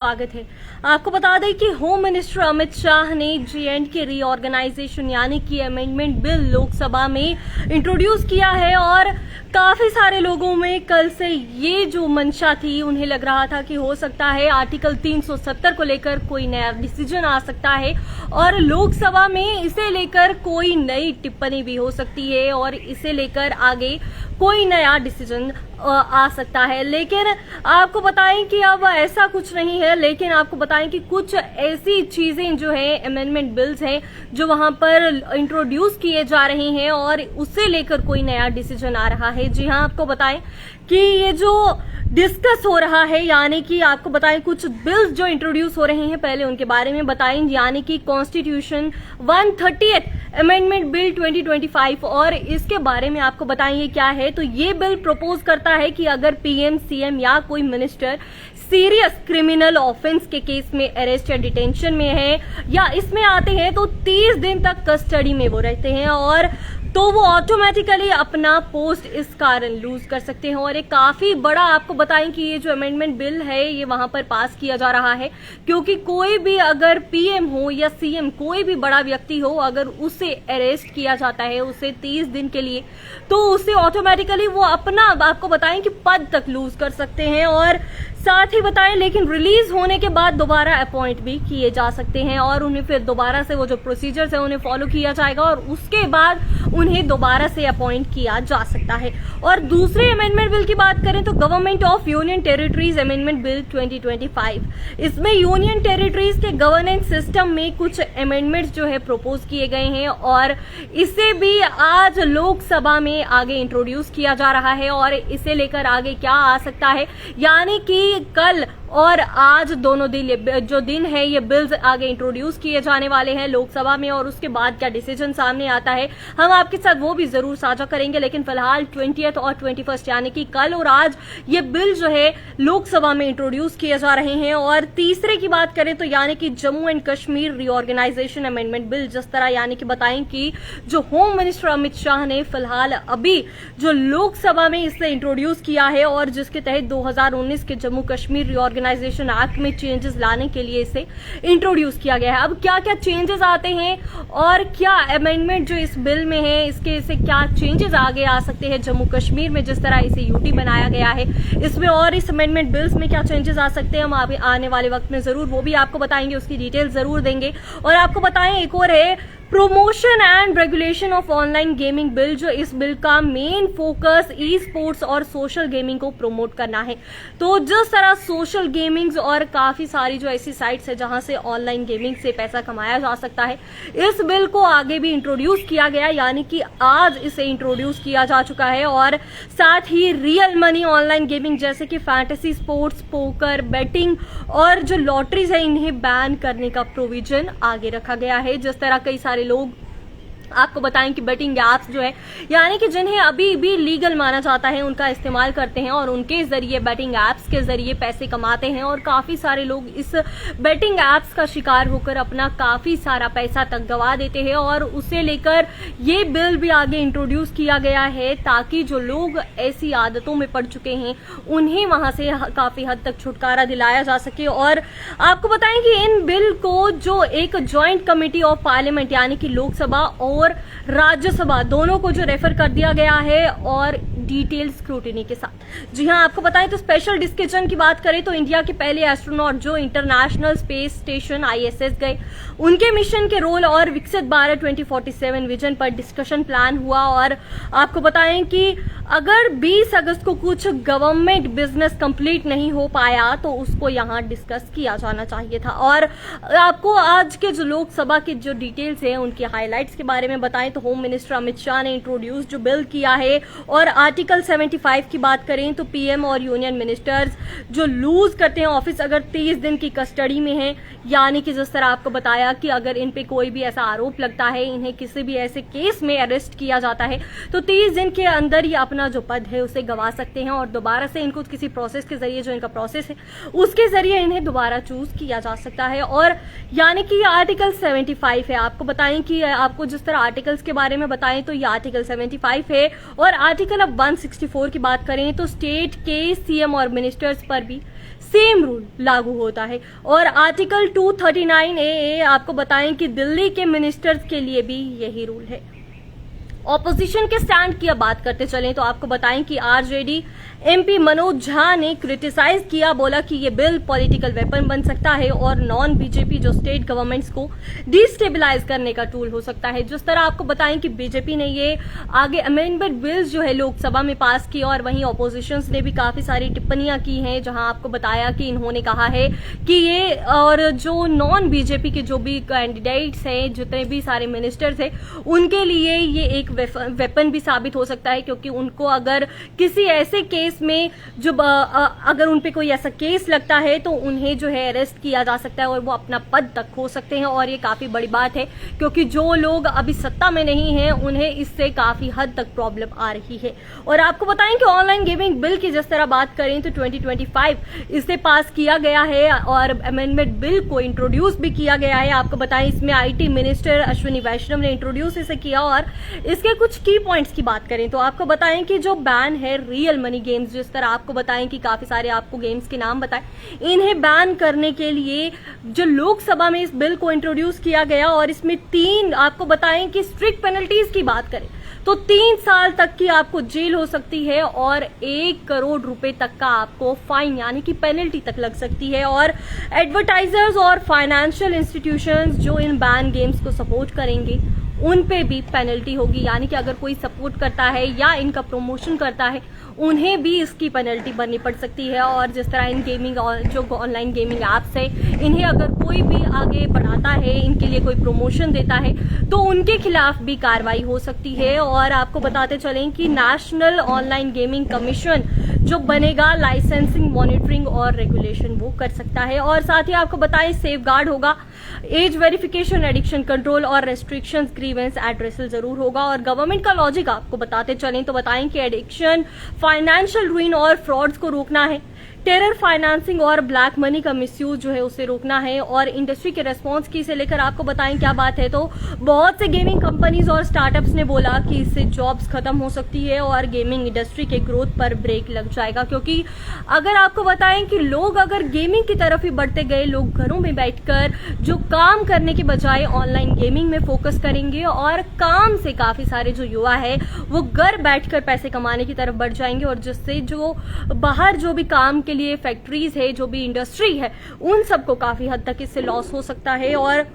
स्वागत है। आपको बता दें कि होम मिनिस्टर अमित शाह ने J&K रीऑर्गेनाइजेशन यानी कि अमेंडमेंट बिल लोकसभा में इंट्रोड्यूस किया है और काफी सारे लोगों में कल से ये जो मंशा थी, उन्हें लग रहा था कि हो सकता है आर्टिकल 370 को लेकर कोई नया डिसीजन आ सकता है और लोकसभा में इसे लेकर कोई नई टिप्पणी भी हो सकती है और इसे लेकर आगे कोई नया डिसीजन आ सकता है। लेकिन आपको बताएं कि अब ऐसा कुछ नहीं है, लेकिन आपको बताएं कि कुछ ऐसी चीजें जो है अमेंडमेंट बिल्स हैं जो वहां पर इंट्रोड्यूस किए जा रहे हैं और उससे लेकर कोई नया डिसीजन आ रहा है। जी हां, आपको बताएं कि ये जो डिस्कस हो रहा है, यानी कि आपको बताएं कुछ बिल्स जो इंट्रोड्यूस हो रहे हैं, पहले उनके बारे में बताएं। यानी कि कॉन्स्टिट्यूशन 130th अमेंडमेंट बिल 2025 और इसके बारे में आपको बताएंगे क्या है। तो ये बिल प्रपोज करता है कि अगर पीएम, सीएम या कोई मिनिस्टर सीरियस क्रिमिनल ऑफेंस के केस में अरेस्ट या डिटेंशन में है या इसमें आते हैं तो 30 दिन तक कस्टडी में वो रहते हैं और तो वो ऑटोमेटिकली अपना पोस्ट इस कारण लूज कर सकते हैं। और एक काफी बड़ा आपको बताएं कि ये जो अमेंडमेंट बिल है ये वहां पर पास किया जा रहा है क्योंकि कोई भी अगर पीएम हो या सीएम, कोई भी बड़ा व्यक्ति हो, अगर उसे अरेस्ट किया जाता है उसे 30 दिन के लिए, तो उसे ऑटोमेटिकली वो अपना आपको बताएं कि पद तक लूज कर सकते हैं और साथ ही बताएं लेकिन रिलीज होने के बाद दोबारा अपॉइंट भी किए जा सकते हैं और उन्हें फिर दोबारा से वो जो प्रोसीजर्स है उन्हें फॉलो किया जाएगा और उसके बाद उन्हें दोबारा से अपॉइंट किया जा सकता है। और दूसरे अमेंडमेंट बिल की बात करें तो government of union territories amendment bill 2025, इसमें यूनियन टेरिटरीज के गवर्नेंस सिस्टम में कुछ अमेंडमेंट्स जो है प्रपोज किए गए हैं और इसे भी आज लोकसभा में आगे इंट्रोड्यूस किया जा रहा है और इसे लेकर आगे क्या आ सकता है, यानी कि कल और आज दोनों दिन जो दिन है ये बिल्स आगे इंट्रोड्यूस किए जाने वाले हैं लोकसभा में और उसके बाद क्या डिसीजन सामने आता है हम आपके साथ वो भी जरूर साझा करेंगे। लेकिन फिलहाल 20th और 21st यानी कि कल और आज ये बिल जो है लोकसभा में इंट्रोड्यूस किए जा रहे हैं। और तीसरे की बात करें तो यानी कि Jammu and Kashmir reorganisation amendment bill, जिस तरह यानी कि बताएं कि जो होम मिनिस्टर अमित शाह ने फिलहाल अभी जो लोकसभा में इसे इंट्रोड्यूस किया है और जिसके तहत 2019 के जम्मू कश्मीर रीऑर्गेनाइजेशन एक्ट में चेंजेस लाने के लिए इसे इंट्रोड्यूस किया गया है। अब क्या क्या चेंजेस आते हैं और क्या अमेंडमेंट जो इस बिल में है इसके से क्या चेंजेस आगे आ सकते हैं जम्मू कश्मीर में, जिस तरह इसे यूटी बनाया गया है, इसमें और इस अमेंडमेंट बिल्स में क्या चेंजेस आ सकते हैं, हम आने वाले वक्त में जरूर वो भी आपको बताएंगे, उसकी डिटेल जरूर देंगे। और आपको बताएं एक और है promotion and regulation of online gaming bill, जो इस बिल का मेन फोकस ई स्पोर्ट्स और सोशल गेमिंग को प्रमोट करना है। तो जिस तरह सोशल गेमिंग और काफी सारी जो ऐसी साइट्स है जहां से ऑनलाइन गेमिंग से पैसा कमाया जा सकता है, इस बिल को आगे भी इंट्रोड्यूस किया गया, यानी कि आज इसे इंट्रोड्यूस किया जा चुका है। और साथ ही रियल मनी ऑनलाइन गेमिंग जैसे कि फैंटेसी स्पोर्ट्स, पोकर, बेटिंग और जो लॉटरीज है इन्हें बैन करने का प्रोविजन आगे रखा गया है। जिस तरह कई सारे लोग आपको बताएं कि बेटिंग एप्स जो है यानी कि जिन्हें अभी भी लीगल माना जाता है उनका इस्तेमाल करते हैं और उनके जरिए बेटिंग एप्स के जरिए पैसे कमाते हैं और काफी सारे लोग इस बेटिंग एप्स का शिकार होकर अपना काफी सारा पैसा तक गवा देते हैं और उसे लेकर ये बिल भी आगे इंट्रोड्यूस किया गया है ताकि जो लोग ऐसी आदतों में पड़ चुके हैं उन्हें वहां से काफी हद तक छुटकारा दिलाया जा सके। और आपको बताएं कि इन बिल को जो एक ज्वाइंट कमेटी ऑफ पार्लियामेंट यानी कि लोकसभा और राज्यसभा दोनों को जो रेफर कर दिया गया है और डिटेल स्क्रूटिनी के साथ। जी हां, आपको बताएं तो स्पेशल डिस्कशन की बात करें तो इंडिया के पहले एस्ट्रोनॉट जो इंटरनेशनल स्पेस स्टेशन ISS गए, उनके मिशन के रोल और विकसित भारत 2047 विजन पर डिस्कशन प्लान हुआ। और आपको बताएं कि अगर 20 अगस्त को कुछ गवर्नमेंट बिजनेस कंप्लीट नहीं हो पाया तो उसको यहां डिस्कस किया जाना चाहिए था। और आपको आज के जो लोकसभा के जो डिटेल्स हैं उनके हाईलाइट्स के बारे में बताएं तो होम मिनिस्टर अमित शाह ने इंट्रोड्यूस जो बिल किया है और आर्टिकल 75 की बात करें तो पीएम और यूनियन मिनिस्टर्स जो लूज करते हैं ऑफिस अगर 30 दिन की कस्टडी में है, यानी कि जिस तरह आपको बताया कि अगर इन पे कोई भी ऐसा आरोप लगता है, इन्हें किसी भी ऐसे केस में अरेस्ट किया जाता है तो 30 दिन के अंदर ये अपना जो पद है उसे गंवा सकते हैं और दोबारा से इनको किसी प्रोसेस के जरिए जो इनका प्रोसेस है उसके जरिए इन्हें दोबारा चूज किया जा सकता है। और यानी कि आर्टिकल 75 है। आपको बताएं कि आपको जिस तरह आर्टिकल्स के बारे में बताएं तो ये आर्टिकल 75 है। और आर्टिकल अब 164 की बात करें तो स्टेट के सीएम और मिनिस्टर्स पर भी सेम रूल लागू होता है। और आर्टिकल 239A आपको बताएं कि दिल्ली के मिनिस्टर्स के लिए भी यही रूल है। ऑपोजिशन के स्टैंड की अब बात करते चलें तो आपको बताएं कि आरजेडी एमपी मनोज झा ने क्रिटिसाइज किया, बोला कि ये बिल पॉलिटिकल वेपन बन सकता है और नॉन बीजेपी जो स्टेट गवर्नमेंट्स को डिस्टेबलाइज करने का टूल हो सकता है। जिस तरह आपको बताएं कि बीजेपी ने ये आगे अमेंडमेंट बिल्स जो है लोकसभा में पास किया और वहीं ऑपोजिशन ने भी काफी सारी टिप्पणियां की हैं, जहां आपको बताया कि इन्होंने कहा है कि ये और जो नॉन बीजेपी के जो भी कैंडिडेट्स हैं, जितने भी सारे मिनिस्टर्स हैं, उनके लिए ये एक वेपन भी साबित हो सकता है, क्योंकि उनको अगर किसी ऐसे केस में जो अगर उन पे कोई ऐसा केस लगता है तो उन्हें जो है अरेस्ट किया जा सकता है और वो अपना पद तक खो सकते हैं। और ये काफी बड़ी बात है, क्योंकि जो लोग अभी सत्ता में नहीं हैं उन्हें इससे काफी हद तक प्रॉब्लम आ रही है। और आपको बताएं कि ऑनलाइन गेमिंग बिल की जिस तरह बात करें तो 2025 इसे पास किया गया है और अमेंडमेंट बिल को इंट्रोड्यूस भी किया गया है। आपको बताएं इसमें आईटी मिनिस्टर अश्विनी वैष्णव ने इंट्रोड्यूस इसे किया। और इसके कुछ की पॉइंट्स की बात करें तो आपको बताएं कि जो बैन है रियल मनी गेम्स, जिस तरह आपको बताएं कि काफी सारे आपको गेम्स के नाम बताएं, इन्हें बैन करने के लिए जो लोकसभा में इस बिल को इंट्रोड्यूस किया गया और इसमें 3 आपको बताएं कि स्ट्रिक्ट पेनल्टीज की बात करें तो 3 साल तक की आपको जेल हो सकती है और 1 करोड़ रुपए तक का आपको फाइन यानी कि पेनल्टी तक लग सकती है। और एडवर्टाइजर्स और फाइनेंशियल इंस्टीट्यूशंस जो इन बैन गेम्स को सपोर्ट करेंगे उन पे भी पेनल्टी होगी, यानी कि अगर कोई सपोर्ट करता है या इनका प्रमोशन करता है उन्हें भी इसकी पेनल्टी भरनी पड़ सकती है। और जिस तरह इन गेमिंग और जो ऑनलाइन गेमिंग ऐप्स है, इन्हें अगर कोई भी आगे बढ़ाता है, इनके लिए कोई प्रमोशन देता है तो उनके खिलाफ भी कार्रवाई हो सकती है। और आपको बताते चलें कि नेशनल ऑनलाइन गेमिंग कमीशन जो बनेगा, लाइसेंसिंग, मॉनिटरिंग और रेगुलेशन वो कर सकता है। और साथ ही आपको बताएं सेफ गार्ड होगा, एज वेरिफिकेशन, एडिक्शन कंट्रोल और रेस्ट्रिक्शंस, ग्रीवेंस एड्रेसल जरूर होगा। और गवर्नमेंट का लॉजिक आपको बताते चलें तो बताएं कि एडिक्शन, फाइनेंशियल रूइन और फ्रॉड्स को रोकना है, टेरर फाइनेंसिंग और ब्लैक मनी का मिसयूज जो है उसे रोकना है। और इंडस्ट्री के रेस्पॉन्स की से लेकर आपको बताएं क्या बात है तो बहुत से गेमिंग कंपनीज और स्टार्टअप्स ने बोला कि इससे जॉब्स खत्म हो सकती है और गेमिंग इंडस्ट्री के ग्रोथ पर ब्रेक लग जाएगा। क्योंकि अगर आपको बताएं कि लोग अगर गेमिंग की तरफ ही बढ़ते गए, लोग घरों में बैठकर जो काम करने के बजाय ऑनलाइन गेमिंग में फोकस करेंगे और काम से काफी सारे जो युवा है वो घर बैठकर पैसे कमाने की तरफ बढ़ जाएंगे और जिससे जो बाहर जो भी काम के लिए फैक्ट्रीज है, जो भी इंडस्ट्री है, उन सबको काफी हद तक इससे लॉस हो सकता है। और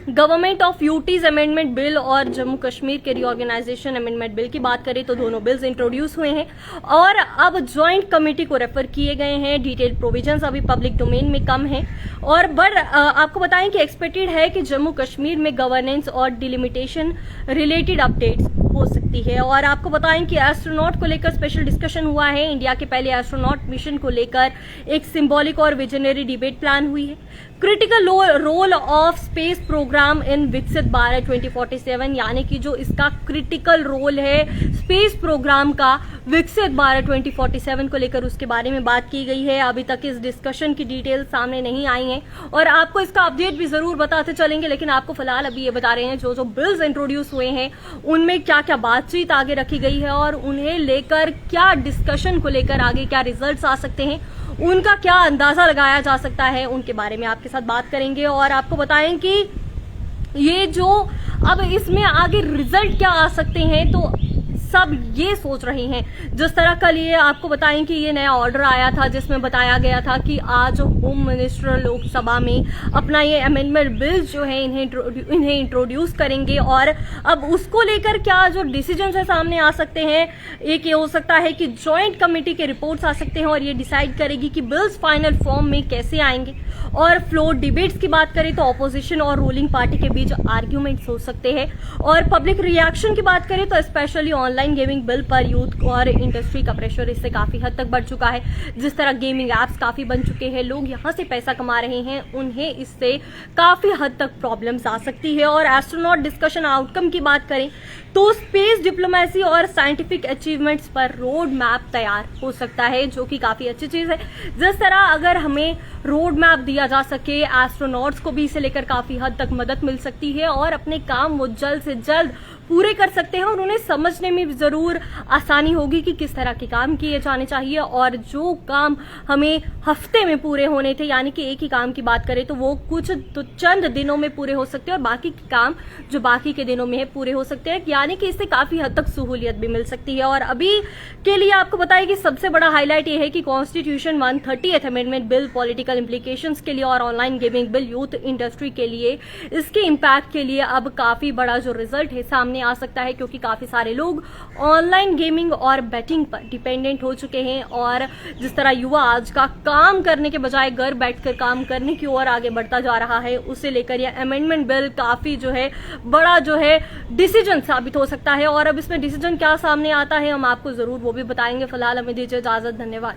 government of UTs amendment bill और जम्मू कश्मीर के रीऑर्गेनाइजेशन अमेंडमेंट बिल की बात करें तो दोनों बिल्स इंट्रोड्यूस हुए हैं और अब ज्वाइंट कमेटी को रेफर किए गए हैं। डिटेल प्रोविजंस अभी पब्लिक डोमेन में कम है और आपको बताएं कि एक्सपेक्टेड है कि जम्मू कश्मीर में गवर्नेंस और डिलिमिटेशन रिलेटेड अपडेट्स हो सकती है। और आपको बताएं कि एस्ट्रोनॉट को लेकर स्पेशल डिस्कशन हुआ है। इंडिया के पहले एस्ट्रोनॉट मिशन को लेकर एक सिंबॉलिक और विजनरी डिबेट प्लान हुई है। Critical role of space programme in Viksit Bharat 2047, यानी कि जो इसका क्रिटिकल रोल है स्पेस प्रोग्राम का विकसित भारत 2047 को लेकर, उसके बारे में बात की गई है। अभी तक इस डिस्कशन की डिटेल सामने नहीं आई हैं और आपको इसका अपडेट भी जरूर बताते चलेंगे, लेकिन आपको फिलहाल अभी ये बता रहे हैं जो जो बिल्स इंट्रोड्यूस हुए हैं उनमें क्या क्या बातचीत आगे रखी गई है और उन्हें लेकर क्या डिस्कशन को लेकर आगे क्या रिजल्ट्स आ सकते हैं, उनका क्या अंदाजा लगाया जा सकता है, उनके बारे में आपके साथ बात करेंगे। और आपको बताएं कि ये जो अब इसमें आगे रिजल्ट क्या आ सकते हैं तो सब ये सोच रहे हैं। जिस तरह कल ये आपको बताएं कि ये नया ऑर्डर आया था जिसमें बताया गया था कि आज होम मिनिस्टर लोकसभा में अपना ये अमेंडमेंट बिल्स जो है इन्हें इंट्रोड्यूस करेंगे और अब उसको लेकर क्या जो डिसीजन है सामने आ सकते हैं। एक ये हो सकता है कि ज्वाइंट कमेटी के रिपोर्ट्स आ सकते हैं और ये डिसाइड करेगी कि बिल्स फाइनल फॉर्म में कैसे आएंगे। और फ्लोर डिबेट्स की बात करें तो ऑपोजिशन और रूलिंग पार्टी के बीच आर्ग्यूमेंट्स हो सकते हैं। और पब्लिक रिएक्शन की बात करें तो स्पेशली ऑनलाइन गेमिंग बिल पर यूथ और इंडस्ट्री का प्रेशर इससे काफी हद तक बढ़ चुका है। जिस तरह गेमिंग एप्स काफी बन चुके हैं, लोग यहां से पैसा कमा रहे हैं, उन्हें इससे काफी हद तक प्रॉब्लम्स आ सकती है। और एस्ट्रोनॉट डिस्कशन आउटकम की बात करें तो स्पेस डिप्लोमेसी और साइंटिफिक अचीवमेंट्स पर रोड मैप तैयार हो सकता है, जो कि काफी अच्छी चीज है। जिस तरह अगर हमें रोड मैप दिया जा सके, एस्ट्रोनॉट्स को भी इसे लेकर काफी हद तक मदद मिल सकती है और अपने काम वो जल्द से जल्द पूरे कर सकते हैं और उन्हें समझने में भी जरूर आसानी होगी कि किस तरह के काम किए जाने चाहिए, और जो काम हमें हफ्ते में पूरे होने थे, यानी कि एक ही काम की बात करें तो वो कुछ तो चंद दिनों में पूरे हो सकते हैं, और बाकी के काम जो बाकी के दिनों में है पूरे हो सकते हैं, यानी कि इससे काफी हद तक सहूलियत भी मिल सकती है। और अभी के लिए आपको बताएं कि सबसे बड़ा हाईलाइट ये है कि constitution 130th amendment bill political implications के लिए और online gaming bill youth industry के लिए, इसके इम्पैक्ट के लिए अब काफी बड़ा जो रिजल्ट है सामने आ सकता है, क्योंकि काफी सारे लोग ऑनलाइन गेमिंग और बैटिंग पर डिपेंडेंट हो चुके हैं, और जिस तरह युवा आज का काम करने के बजाय घर बैठकर काम करने की ओर आगे बढ़ता जा रहा है, उसे लेकर यह अमेंडमेंट बिल काफी जो है बड़ा जो है डिसीजन साबित हो सकता है। और अब इसमें डिसीजन क्या सामने आता है हम आपको जरूर वो भी बताएंगे। फिलहाल हमें दीजिए इजाजत, धन्यवाद।